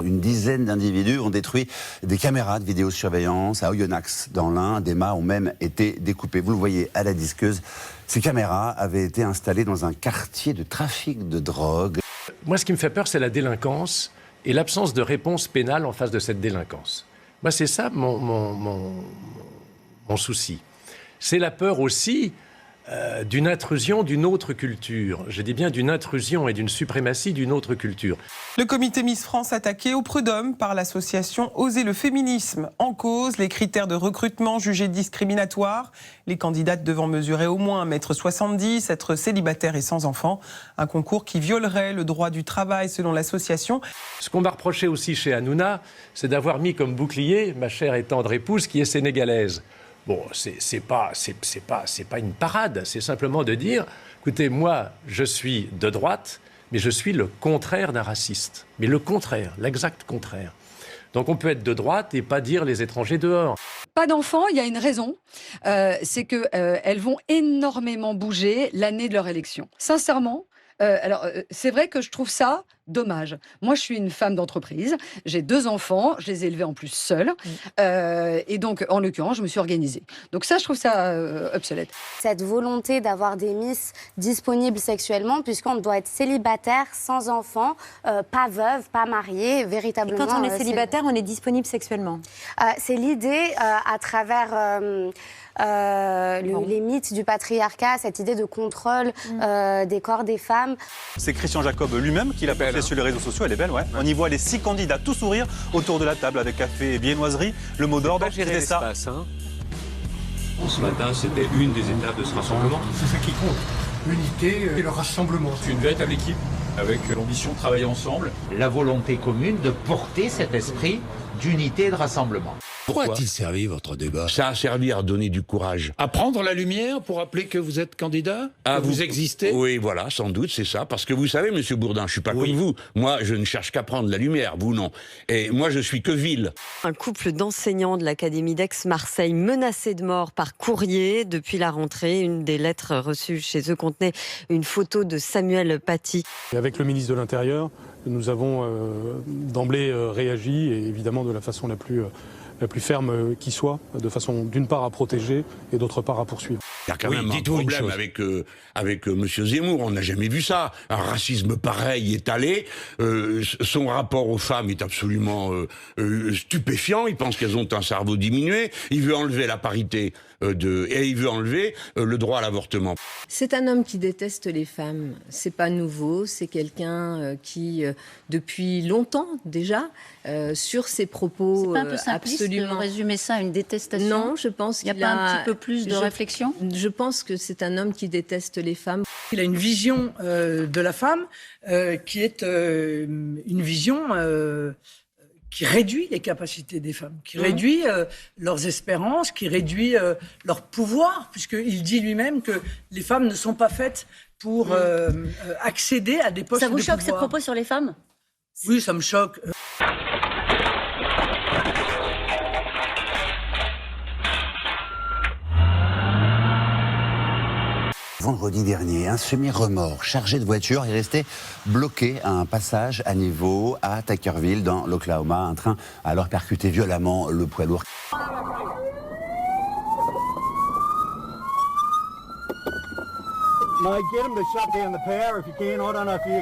Une dizaine d'individus ont détruit des caméras de vidéosurveillance à Oyonnax, dans l'Ain. Des mâts ont même été découpés. Vous le voyez à la disqueuse. Ces caméras avaient été installées dans un quartier de trafic de drogue. Moi, ce qui me fait peur, c'est la délinquance et l'absence de réponse pénale en face de cette délinquance. Moi, c'est ça mon souci. C'est la peur aussi d'une intrusion d'une autre culture. Je dis bien d'une intrusion et d'une suprématie d'une autre culture. Le comité Miss France attaqué au prud'homme par l'association Oser le féminisme. En cause, les critères de recrutement jugés discriminatoires. Les candidates devant mesurer au moins 1,70 m, être célibataires et sans enfants. Un concours qui violerait le droit du travail selon l'association. Ce qu'on m'a reproché aussi chez Hanouna, c'est d'avoir mis comme bouclier ma chère et tendre épouse qui est sénégalaise. Bon, c'est pas une parade, c'est simplement de dire, écoutez, moi, je suis de droite, mais je suis le contraire d'un raciste. Mais le contraire, l'exact contraire. Donc on peut être de droite et pas dire les étrangers dehors. Pas d'enfants, il y a une raison, c'est qu'elles vont énormément bouger l'année de leur élection. Sincèrement, c'est vrai que je trouve ça dommage. Moi, je suis une femme d'entreprise, j'ai 2 enfants, je les ai élevés en plus seule, et donc, en l'occurrence, je me suis organisée. Donc ça, je trouve ça obsolète. Cette volonté d'avoir des Miss disponibles sexuellement, puisqu'on doit être célibataire, sans enfants, pas veuve, pas mariée, véritablement... Et quand on est célibataire, on est disponible sexuellement. C'est l'idée, à travers... les mythes du patriarcat, cette idée de contrôle des corps des femmes. C'est Christian Jacob lui-même qui l'a posté sur les réseaux sociaux, elle est belle, ouais. On y voit les 6 candidats tous sourire autour de la table avec café et viennoiserie. Le mot d'ordre, c'était ça. Ce matin, c'était une des étapes de ce rassemblement. C'est ça qui compte, l'unité et le rassemblement. C'est une véritable équipe avec l'ambition de travailler ensemble. La volonté commune de porter cet esprit d'unité et de rassemblement. Pourquoi a-t-il servi votre débat? Ça a servi à donner du courage. À prendre la lumière pour rappeler que vous êtes candidat? Vous existez? Oui, voilà, sans doute, c'est ça. Parce que vous savez, Monsieur Bourdin, je suis pas comme vous. Moi, je ne cherche qu'à prendre la lumière, vous non. Et moi, je suis que ville. Un couple d'enseignants de l'Académie d'Aix-Marseille menacé de mort par courrier depuis la rentrée. Une des lettres reçues chez eux contenait une photo de Samuel Paty. Et avec le ministre de l'Intérieur, nous avons d'emblée réagi, et évidemment de la façon la plus ferme qui soit, de façon d'une part à protéger et d'autre part à poursuivre. Il y a quand même un problème avec Monsieur Zemmour, on n'a jamais vu ça. Un racisme pareil étalé. Son rapport aux femmes est absolument stupéfiant. Il pense qu'elles ont un cerveau diminué. Il veut enlever la parité et il veut enlever le droit à l'avortement. C'est un homme qui déteste les femmes. C'est pas nouveau. C'est quelqu'un qui, depuis longtemps déjà, sur ses propos, c'est pas un peu simpliste absolument. De résumer ça à une détestation. Non, je pense qu'il n'y a pas un petit peu plus de réflexion. Je pense que c'est un homme qui déteste les femmes. Il a une vision de la femme qui est une vision qui réduit les capacités des femmes, qui réduit leurs espérances, qui réduit leur pouvoir, puisqu'il dit lui-même que les femmes ne sont pas faites pour accéder à des postes de pouvoir. Ça vous choque ces propos sur les femmes? Oui, ça me choque. Vendredi dernier, un semi-remorque chargé de voitures est resté bloqué à un passage à niveau à Tuckerville, dans l'Oklahoma. Un train a alors percuté violemment le poids lourd. Mike, get him to shut down the power if you can. I don't know if you...